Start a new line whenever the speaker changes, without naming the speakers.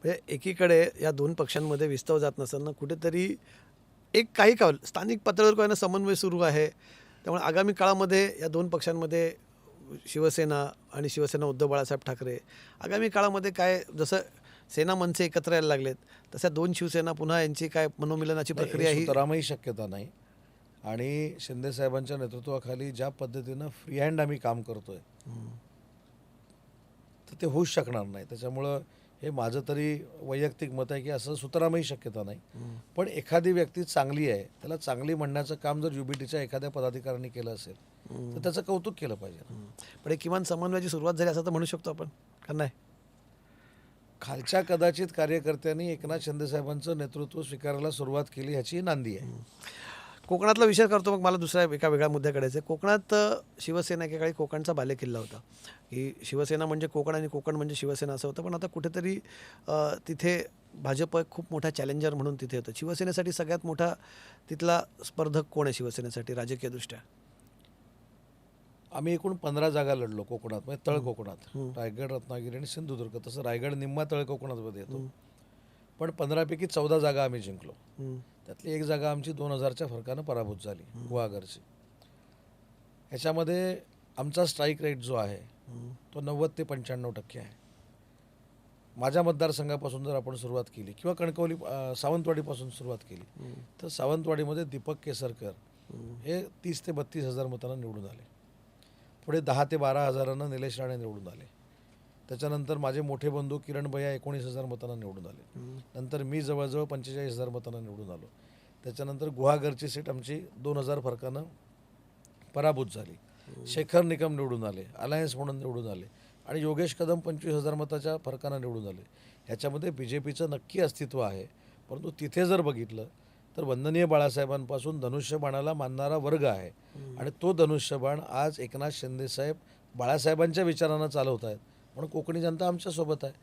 म्हणजे एकीकडे या दोन पक्षांमध्ये विस्तव जात नसताना कुठेतरी एक काही काळ स्थानिक पातळीवर काही ना समन्वय सुरू आहे. त्यामुळे आगामी काळामध्ये या दोन पक्षांमध्ये शिवसेना आणि शिवसेना उद्धव बाळासाहेब ठाकरे आगामी काळामध्ये काय जसं सेना मनसे एकत्र यायला लागलेत तशा दोन शिवसेना पुन्हा यांची काय मनोमिलनाची
नाही,
प्रक्रिया
हे
ही
सुतरामही शक्यता नाही. आणि शिंदे साहेबांच्या नेतृत्वाखाली ज्या पद्धतीनं फ्री हँड आम्ही काम करतोय तर ते होऊच शकणार नाही. त्याच्यामुळं हे माझं तरी वैयक्तिक मत आहे की असं सुतरामही शक्यता नाही. पण एखादी व्यक्ती चांगली आहे, त्याला चांगली म्हणण्याचं काम जर युबीटीच्या एखाद्या पदाधिकाऱ्यांनी केलं असेल तर त्याचं कौतुक केलं पाहिजे.
पण एक किमान समन्वयाची सुरुवात झाली असं तर म्हणू शकतो आपण का नाही?
खालच्या कदाचित कार्यकर्त्यांनी एकनाथ शिंदे साहेबांचं नेतृत्व स्वीकारायला सुरुवात केली ह्याची नांदी आहे.
कोकणातला विचार करतो मग मला दुसऱ्या एका वेगळ्या मुद्द्याकडे आहे. कोकणात शिवसेना एकेकाळी कोकणचा बालेकिल्ला होता की शिवसेना म्हणजे कोकण आणि कोकण म्हणजे शिवसेना असं होतं. पण आता कुठेतरी तिथे भाजप एक खूप मोठा चॅलेंजर म्हणून तिथे होतं. शिवसेनेसाठी सगळ्यात मोठा तिथला स्पर्धक कोण आहे शिवसेनेसाठी राजकीयदृष्ट्या?
आम्ही एकूण 15 जागा लढलो कोकणात, म्हणजे तळ कोकणात, रायगड, रत्नागिरी आणि सिंधुदुर्ग. तसं रायगड निम्मा तळ कोकणामध्ये येतो. पण 15पैकी 14 जागा आम्ही जिंकलो. त्यातली एक जागा आमची 2000च्या फरकानं पराभूत झाली, गुहागरची. ह्याच्यामध्ये आमचा स्ट्राईक रेट जो आहे तो 90 ते 95% आहे. माझ्या मतदारसंघापासून जर आपण सुरुवात केली किंवा कणकवली सावंतवाडीपासून सुरुवात केली तर सावंतवाडीमध्ये दीपक केसरकर हे 30 ते 32 हजार मतांना निवडून आले. पुढे 10 ते 12 हजारांना निलेश राणे निवडून आले. त्याच्यानंतर माझे मोठे बंधू किरण भैया 19,000 मतांना निवडून आले. नंतर मी जवळजवळ 45,000 मतांना निवडून आलो. त्याच्यानंतर गुहागरची सीट आमची 2,000 फरकानं पराभूत झाली. शेखर निकम निवडून आले, अलायन्स म्हणून निवडून आले आणि योगेश कदम 25,000 मताच्या फरकानं निवडून आले. ह्याच्यामध्ये BJPचं नक्की अस्तित्व आहे. परंतु तिथे जर बघितलं तर वंदनीय बाळासाहेबांपासून धनुष्यबाणाला मानणारा वर्ग आहे आणि तो धनुष्यबाण आज एकनाथ शिंदेसाहेब बाळासाहेबांच्या विचारानं चालवत आहेत. म्हणून कोकणी जनता आमच्यासोबत आहे.